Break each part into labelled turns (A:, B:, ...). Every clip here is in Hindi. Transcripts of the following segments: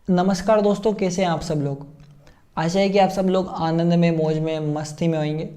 A: नमस्कार दोस्तों, कैसे हैं आप सब लोग। आशा है कि आप सब लोग आनंद में, मौज में, मस्ती में होंगे।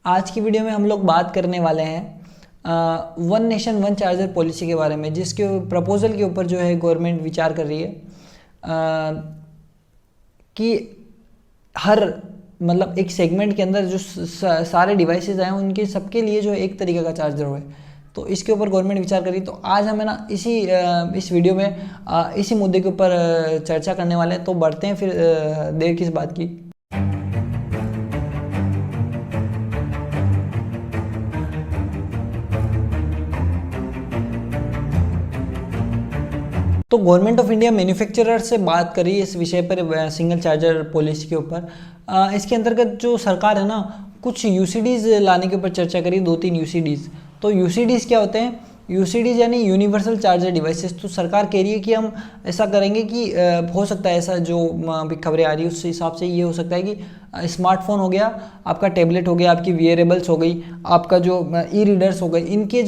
A: आज की वीडियो में हम लोग बात करने वाले हैं one nation one charger policy के बारे में, जिसके प्रपोजल के ऊपर जो है गवर्नमेंट विचार कर रही है कि हर मतलब एक सेगमेंट के अंदर जो सारे डिवाइसेस आए हैं उनके सबके लिए जो है एक तरीके का चार्जर हो। तो इसके ऊपर गवर्नमेंट विचार करी। तो आज हमें ना इस वीडियो में इसी मुद्दे के ऊपर चर्चा करने वाले हैं। तो बढ़ते हैं फिर देर किस बात की। तो गवर्नमेंट ऑफ इंडिया मैन्युफैक्चरर से बात करी इस विषय पर, सिंगल चार्जर पॉलिसी के ऊपर। इसके अंतर्गत जो सरकार है ना, कुछ यूसीडीज़ लाने के ऊपर चर्चा करी, 2-3 यूसीडीज़। तो यूसीडीज़ क्या होते हैं? यूसीडीज़ यानी यूनिवर्सल चार्जर डिवाइसेस। तो सरकार कह रही है कि हम ऐसा करेंगे कि हो सकता है, ऐसा जो अभी खबरें आ रही है उस हिसाब से ये हो सकता है कि स्मार्टफोन हो गया, आपका टैबलेट हो गया, आपकी वियरेबल्स हो गई, आपका जो ई रीडर्स हो गए, इनके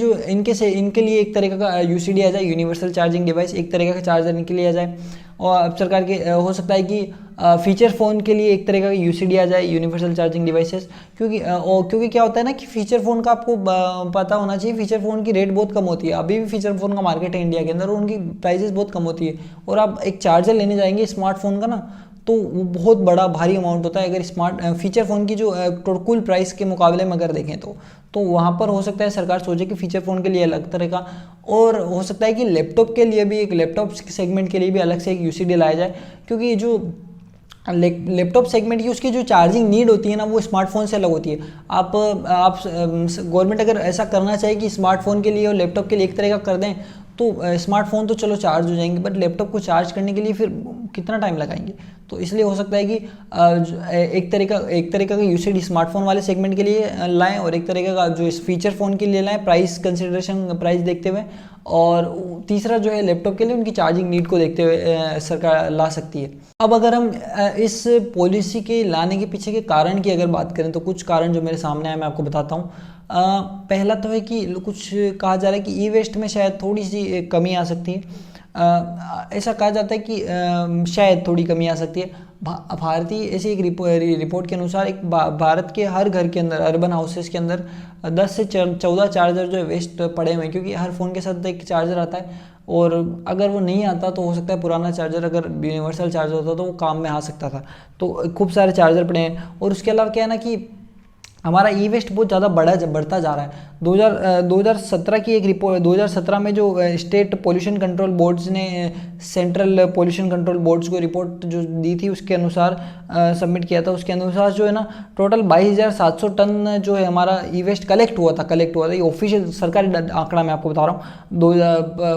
A: लिए एक तरीके का यूसीडी आ जाए, यूनिवर्सल चार्जिंग डिवाइस, एक तरीके का चार्जर इनके लिए आ जाए। और अब सरकार के हो सकता है कि फीचर फ़ोन के लिए एक तरह का यूसीडी आ जाए, यूनिवर्सल चार्जिंग डिवाइसेस। क्योंकि क्या होता है ना कि फीचर फ़ोन का आपको पता होना चाहिए, फीचर फ़ोन की रेट बहुत कम होती है। अभी भी फीचर फ़ोन का मार्केट है इंडिया के अंदर, और उनकी प्राइसेस बहुत कम होती है। और आप एक चार्जर लेने जाएंगे स्मार्टफोन का ना, तो वो बहुत बड़ा भारी अमाउंट होता है। अगर फीचर फ़ोन की जो कुल प्राइस के मुकाबले में अगर देखें तो वहाँ पर हो सकता है सरकार सोचे कि फीचर फ़ोन के लिए अलग तरह का, और हो सकता है कि लैपटॉप के लिए भी, एक लैपटॉप सेगमेंट के लिए भी अलग से एक यूसीडी लाया जाए। क्योंकि जो लैपटॉप सेगमेंट की उसकी जो चार्जिंग नीड होती है ना, वो स्मार्टफोन से अलग होती है। आप गवर्नमेंट अगर ऐसा करना चाहे कि स्मार्टफोन के लिए और लैपटॉप के लिए एक तरह का कर दें, तो स्मार्टफोन तो चलो चार्ज हो जाएंगे, बट लैपटॉप को चार्ज करने के लिए फिर कितना टाइम लगाएंगे। तो इसलिए हो सकता है कि एक तरीका का यूसीडी स्मार्टफोन वाले सेगमेंट के लिए लाएं, और एक तरीके का जो इस फीचर फ़ोन के लिए लाएं, प्राइस देखते हुए। और तीसरा जो है लैपटॉप के लिए उनकी चार्जिंग नीड को देखते हुए सरकार ला सकती है। अब अगर हम इस पॉलिसी के लाने के पीछे के कारण की अगर बात करें, तो कुछ कारण जो मेरे सामने आए मैं आपको बताता हूँ। पहला तो है कि कुछ कहा जा रहा है कि ई वेस्ट में शायद थोड़ी सी कमी आ सकती है। ऐसा कहा जाता है कि शायद थोड़ी कमी आ सकती है। भारतीय ऐसी एक रिपोर्ट के अनुसार एक भारत के हर घर के अंदर, अर्बन हाउसेस के अंदर 10 से 14 चार्जर जो है वेस्ट पड़े हुए हैं। क्योंकि हर फ़ोन के साथ एक चार्जर आता है, और अगर वो नहीं आता तो हो सकता है पुराना चार्जर अगर यूनिवर्सल चार्जर होता तो वो काम में आ सकता था। तो खूब सारे चार्जर पड़े हैं। और उसके अलावा क्या है ना कि हमारा ई वेस्ट बहुत ज़्यादा बढ़ता जा रहा है। 2017 की एक रिपोर्ट, 2017 में जो स्टेट पोल्यूशन कंट्रोल बोर्ड्स ने सेंट्रल पोल्यूशन कंट्रोल बोर्ड्स को रिपोर्ट जो दी थी उसके अनुसार सबमिट किया था। उसके अनुसार जो है ना, टोटल 22,700 टन जो है हमारा ई वेस्ट कलेक्ट हुआ था। ये ऑफिशियल सरकारी आंकड़ा मैं आपको बता रहा हूँ,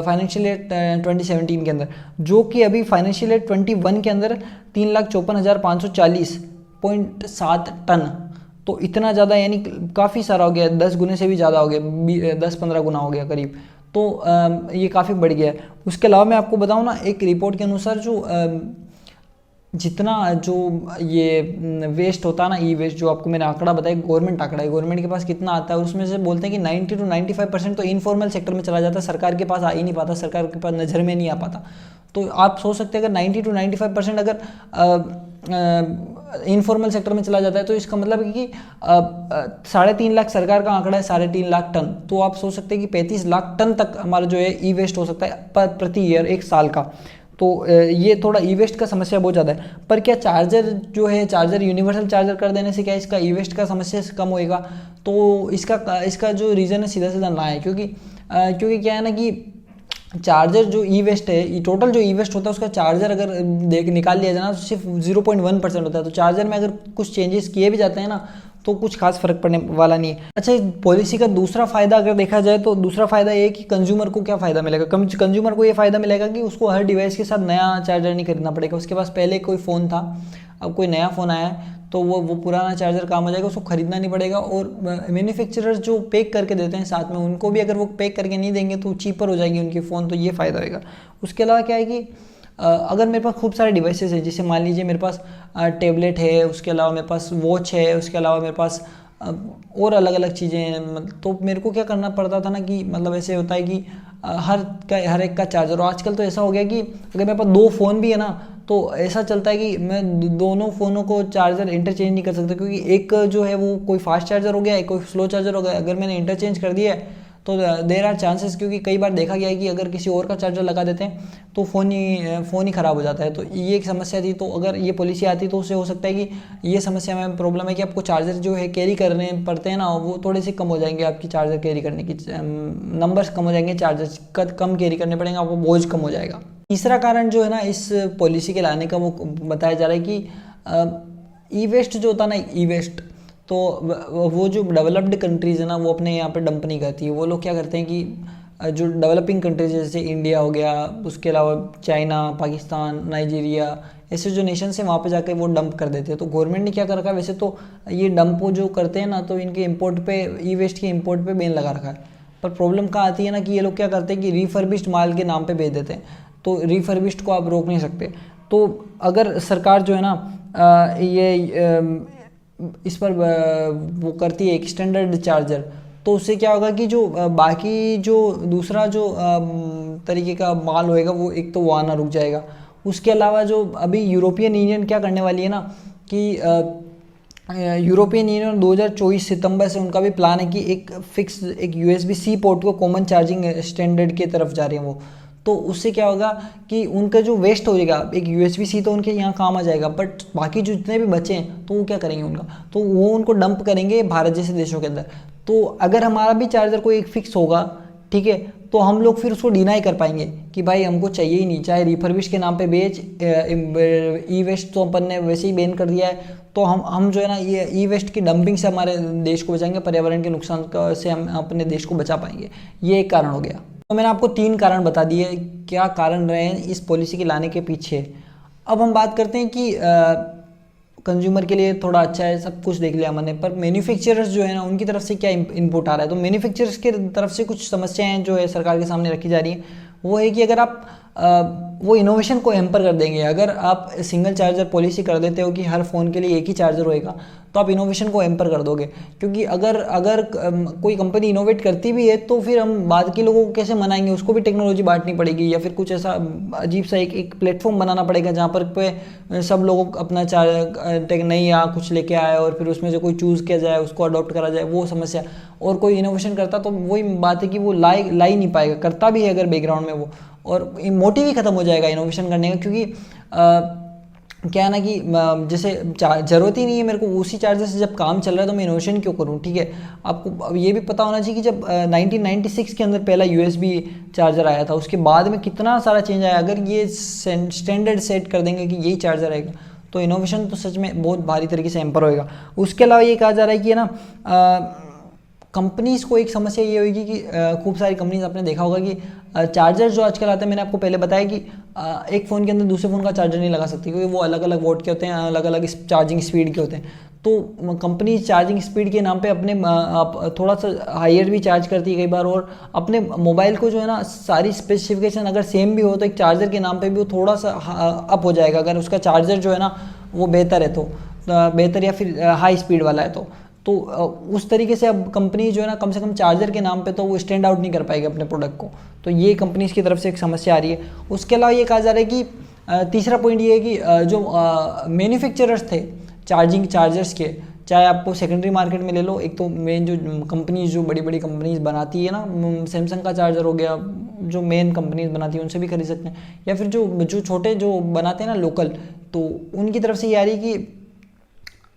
A: फाइनेंशियल ईयर 2017 के अंदर, जो कि अभी फाइनेंशियल ईयर 21 के अंदर 3,54,540.7 टन। तो इतना ज़्यादा, यानी काफ़ी सारा हो गया, 10 गुने से भी ज़्यादा हो गया, 10-15 गुना हो गया करीब। तो ये काफ़ी बढ़ गया है। उसके अलावा मैं आपको बताऊँ ना, एक रिपोर्ट के अनुसार जो जितना जो ये वेस्ट होता है ना, ई वेस्ट, जो आपको मैंने आंकड़ा बताया, गवर्नमेंट आंकड़ा है, गवर्नमेंट के पास कितना आता है, उसमें से बोलते हैं कि 90 to 95% तो इनफॉर्मल सेक्टर में चला जाता है, सरकार के पास आ ही नहीं पाता, सरकार के पास नज़र में नहीं आ पाता। तो आप सोच सकते हैं अगर 90 to 95% अगर इनफॉर्मल सेक्टर में चला जाता है, तो इसका मतलब है कि 3.5 लाख सरकार का आंकड़ा है, 3.5 लाख टन। तो आप सोच सकते हैं कि 35 लाख टन तक हमारा जो है ई वेस्ट हो सकता है प्रति ईयर, एक साल का। तो ये थोड़ा ई वेस्ट का समस्या बहुत ज़्यादा है। पर क्या चार्जर यूनिवर्सल चार्जर कर देने से क्या इसका ई वेस्ट का समस्या कम होएगा? तो इसका जो रीज़न है सीधा ना है। क्योंकि क्या है ना कि चार्जर जो ई वेस्ट है, टोटल जो ई वेस्ट होता है उसका चार्जर अगर निकाल लिया जाए ना, तो सिर्फ 0.1% होता है। तो चार्जर में अगर कुछ चेंजेस किए भी जाते हैं ना, तो कुछ खास फर्क पड़ने वाला नहीं है। अच्छा, पॉलिसी का दूसरा फायदा अगर देखा जाए, तो दूसरा फायदा ये कि कंज्यूमर को क्या फ़ायदा मिलेगा। कंज्यूमर को ये फ़ायदा मिलेगा कि उसको हर डिवाइस के साथ नया चार्जर नहीं खरीदना पड़ेगा। उसके पास पहले कोई फ़ोन था, अब कोई नया फ़ोन आया है, तो वो पुराना चार्जर काम हो जाएगा, उसको खरीदना नहीं पड़ेगा। और मैन्युफैक्चरर्स जो पैक करके देते हैं साथ में, उनको भी अगर वो पैक करके नहीं देंगे तो चीपर हो जाएंगे उनके फ़ोन, तो ये फ़ायदा होगा। उसके अलावा क्या है कि अगर मेरे पास खूब सारे डिवाइसेस हैं, जैसे मान लीजिए मेरे पास टैबलेट है, उसके अलावा मेरे पास वॉच है, उसके अलावा मेरे पास और अलग अलग चीज़ें हैं, तो मेरे को क्या करना पड़ता था ना कि मतलब ऐसे होता है कि हर एक का चार्जर। और आजकल तो ऐसा हो गया कि अगर मेरे पास 2 फ़ोन भी है ना, तो ऐसा चलता है कि मैं दोनों फ़ोनों को चार्जर इंटरचेंज नहीं कर सकता, क्योंकि एक जो है वो कोई फास्ट चार्जर हो गया, एक कोई स्लो चार्जर हो गया। अगर मैंने इंटरचेंज कर दिया है तो देर आर चांसेस, क्योंकि कई बार देखा गया है कि अगर किसी और का चार्जर लगा देते हैं तो फ़ोन ही ख़राब हो जाता है। तो ये एक समस्या थी। तो अगर ये पॉलिसी आती तो उससे हो सकता है कि ये समस्या में प्रॉब्लम है कि आपको चार्जर जो है कैरी करने पड़ते हैं ना, वो थोड़े से कम हो जाएंगे। आपकी चार्जर कैरी करने की नंबर्स कम हो जाएंगे, चार्जर कम कैरी करने पड़ेंगे, आपको बोझ कम हो जाएगा। तीसरा कारण जो है ना इस पॉलिसी के लाने का, वो बताया जा रहा है कि ई वेस्ट जो होता है ना, ई वेस्ट, तो वो जो डेवलप्ड कंट्रीज़ है ना वो अपने यहाँ पे डंप नहीं करती है। वो लोग क्या करते हैं कि जो डेवलपिंग कंट्रीज जैसे इंडिया हो गया, उसके अलावा चाइना, पाकिस्तान, नाइजीरिया, ऐसे जो नेशंस हैं वहाँ पे जाकर वो डंप कर देते हैं। तो गवर्नमेंट ने क्या कर रखा है, वैसे तो ये डंप जो करते हैं ना, तो इनके इंपोर्ट पे, ई वेस्ट के इंपोर्ट पे बैन लगा रखा है। पर प्रॉब्लम कहाँ आती है ना कि ये लोग क्या करते हैं कि रिफर्बिश्ड माल के नाम पे बेच देते हैं। तो रिफर्बिश्ड को आप रोक नहीं सकते। तो अगर सरकार जो है ना ये इस पर वो करती है एक स्टैंडर्ड चार्जर, तो उससे क्या होगा कि जो बाकी जो दूसरा जो तरीके का माल होएगा वो एक तो वो आना रुक जाएगा। उसके अलावा जो अभी यूरोपियन यूनियन क्या करने वाली है ना कि यूरोपियन यूनियन 2024 सितंबर से उनका भी प्लान है कि एक फिक्स एक USB-C पोर्ट को कॉमन चार्जिंग स्टैंडर्ड की तरफ जा रही है वो। तो उससे क्या होगा कि उनका जो वेस्ट हो जाएगा, एक USB-C तो उनके यहाँ काम आ जाएगा, बट बाकी जो जितने भी बचे हैं तो वो क्या करेंगे उनका, तो वो उनको डंप करेंगे भारत जैसे देशों के अंदर। तो अगर हमारा भी चार्जर कोई एक फिक्स होगा, ठीक है, तो हम लोग फिर उसको डिनाई कर पाएंगे कि भाई हमको चाहिए ही नहीं, चाहे रिफर्बिश के नाम पे बेच। ई वेस्ट तो अपन ने वैसे ही बैन कर दिया है, तो हम जो है ना ये ई वेस्ट की डंपिंग से हमारे देश को बचाएंगे, पर्यावरण के नुकसान से हम अपने देश को बचा पाएंगे। ये एक कारण हो गया। तो मैंने आपको 3 कारण बता दिए क्या कारण रहे हैं इस पॉलिसी के लाने के पीछे। अब हम बात करते हैं कि कंज्यूमर के लिए थोड़ा अच्छा है, सब कुछ देख लिया मैंने, पर मैन्युफैक्चरर्स जो है ना उनकी तरफ से क्या इनपुट आ रहा है। तो मैन्युफैक्चरर्स के तरफ से कुछ समस्याएं जो है सरकार के सामने रखी जा रही है। वो है कि अगर आप वो इनोवेशन को हैम्पर कर देंगे। अगर आप सिंगल चार्जर पॉलिसी कर देते हो कि हर फ़ोन के लिए एक ही चार्जर होएगा, तो आप इनोवेशन को हैम्पर कर दोगे। क्योंकि अगर कोई कंपनी इनोवेट करती भी है तो फिर हम बाद के लोगों को कैसे मनाएंगे, उसको भी टेक्नोलॉजी बांटनी पड़ेगी, या फिर कुछ ऐसा अजीब सा एक प्लेटफॉर्म बनाना पड़ेगा जहाँ पर पे सब लोग अपना नई या कुछ लेके आए और फिर उसमें से कोई चूज़ किया जाए, उसको अडॉप्ट करा जाए, वो समस्या। और कोई इनोवेशन करता तो वही बात है कि वो ला ही नहीं पाएगा, करता भी है अगर बैकग्राउंड में वो, और मोटिव ही खत्म हो जाएगा इनोवेशन करने का। क्योंकि क्या है ना कि जैसे ज़रूरत ही नहीं है मेरे को उसी चार्जर से, जब काम चल रहा है तो मैं इनोवेशन क्यों करूँ, ठीक है। आपको अब ये भी पता होना चाहिए कि जब 1996 के अंदर पहला USB चार्जर आया था, उसके बाद में कितना सारा चेंज आया। अगर ये स्टैंडर्ड सेट कर देंगे कि यही चार्जर आएगा, तो इनोवेशन तो सच में बहुत भारी तरीके से हैम्पर होएगा। उसके अलावा ये कहा जा रहा है कि ना कंपनीज़ को एक समस्या ये होगी कि खूब सारी कंपनीज, आपने देखा होगा कि चार्जर जो आजकल आते हैं, मैंने आपको पहले बताया कि एक फ़ोन के अंदर दूसरे फ़ोन का चार्जर नहीं लगा सकती, क्योंकि वो अलग अलग वोट के होते हैं, अलग अलग चार्जिंग स्पीड के होते हैं। तो कंपनी चार्जिंग स्पीड के नाम पे अपने थोड़ा सा हायर भी चार्ज करती है कई बार, और अपने मोबाइल को जो है ना सारी स्पेसिफिकेशन अगर सेम भी हो तो एक चार्जर के नाम पे भी वो थोड़ा सा अप हो जाएगा, अगर उसका चार्जर जो है ना वो बेहतर है तो बेहतर, या फिर हाई स्पीड वाला है तो उस तरीके से अब कंपनी जो है ना कम से कम चार्जर के नाम पे तो वो स्टैंड आउट नहीं कर पाएगी अपने प्रोडक्ट को। तो ये कंपनीज़ की तरफ से एक समस्या आ रही है। उसके अलावा ये कहा जा रहा है कि तीसरा पॉइंट ये है कि जो मैन्युफैक्चरर्स थे चार्जर्स के, चाहे आपको सेकेंडरी मार्केट में ले लो, एक तो मेन जो कंपनीज, जो बड़ी बड़ी कंपनीज बनाती है ना, सैमसंग का चार्जर हो गया, जो मेन कंपनीज बनाती है उनसे भी खरीद सकते हैं, या फिर जो छोटे जो बनाते हैं ना लोकल, तो उनकी तरफ से ये आ रही है कि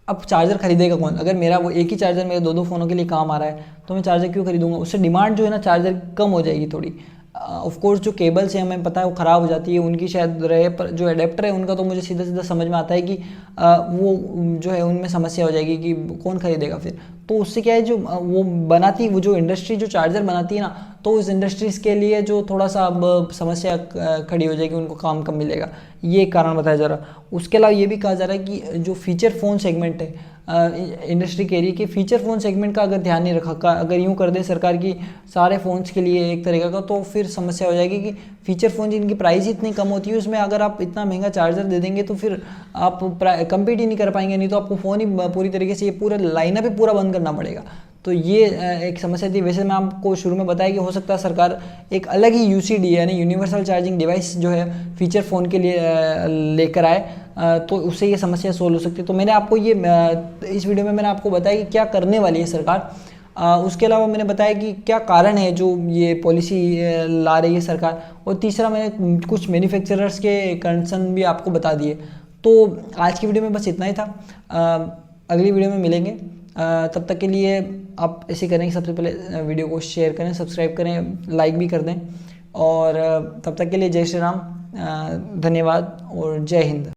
A: अब चार्जर खरीदेगा कौन। अगर मेरा वो एक ही चार्जर मेरे 2 फ़ोनों के लिए काम आ रहा है तो मैं चार्जर क्यों खरीदूंगा। उससे डिमांड जो है ना चार्जर कम हो जाएगी थोड़ी। ऑफ कोर्स जो केबल्स हैं हमें पता है वो ख़राब हो जाती है, उनकी शायद रहे, पर जो एडेप्टर है उनका तो मुझे सीधा सीधा समझ में आता है कि वो जो है उनमें समस्या हो जाएगी कि कौन खरीदेगा फिर। तो उससे क्या है, जो वो बनाती, वो जो इंडस्ट्री जो चार्जर बनाती है ना, तो उस इंडस्ट्रीज़ के लिए जो थोड़ा सा अब समस्या खड़ी हो जाएगी, उनको काम कम मिलेगा। ये एक कारण बताया जा रहा। उसके अलावा ये भी कहा जा रहा है कि जो फीचर फ़ोन सेगमेंट है इंडस्ट्री कह रही है कि फीचर फ़ोन सेगमेंट का अगर ध्यान नहीं रखा, अगर यूँ कर दे सरकार की सारे फ़ोन्स के लिए एक तरीका का, तो फिर समस्या हो जाएगी कि फीचर फ़ोन जिनकी प्राइस इतनी कम होती है उसमें अगर आप इतना महंगा चार्जर दे देंगे तो फिर आप कम्पीट ही नहीं कर पाएंगे। नहीं तो आपको फ़ोन ही पूरी तरीके से ये पूरा लाइनअप ही पूरा बंद करना पड़ेगा। तो ये एक समस्या थी। वैसे मैं आपको शुरू में बताया कि हो सकता है सरकार एक अलग ही यूसीडी यानी यूनिवर्सल चार्जिंग डिवाइस जो है फीचर फ़ोन के लिए लेकर आए, तो उससे ये समस्या सोल्व हो सकती है। तो मैंने आपको ये इस वीडियो में मैंने आपको बताया कि क्या करने वाली है सरकार। उसके अलावा मैंने बताया कि क्या कारण है जो ये पॉलिसी ला रही है सरकार, और तीसरा मैंने कुछ मैन्युफैक्चरर्स के कंसर्न भी आपको बता दिए। तो आज की वीडियो में बस इतना ही था। अगली वीडियो में मिलेंगे, तब तक के लिए आप ऐसे करें कि सबसे पहले वीडियो को शेयर करें, सब्सक्राइब करें, लाइक भी कर दें, और तब तक के लिए जय श्री राम, धन्यवाद और जय हिंद।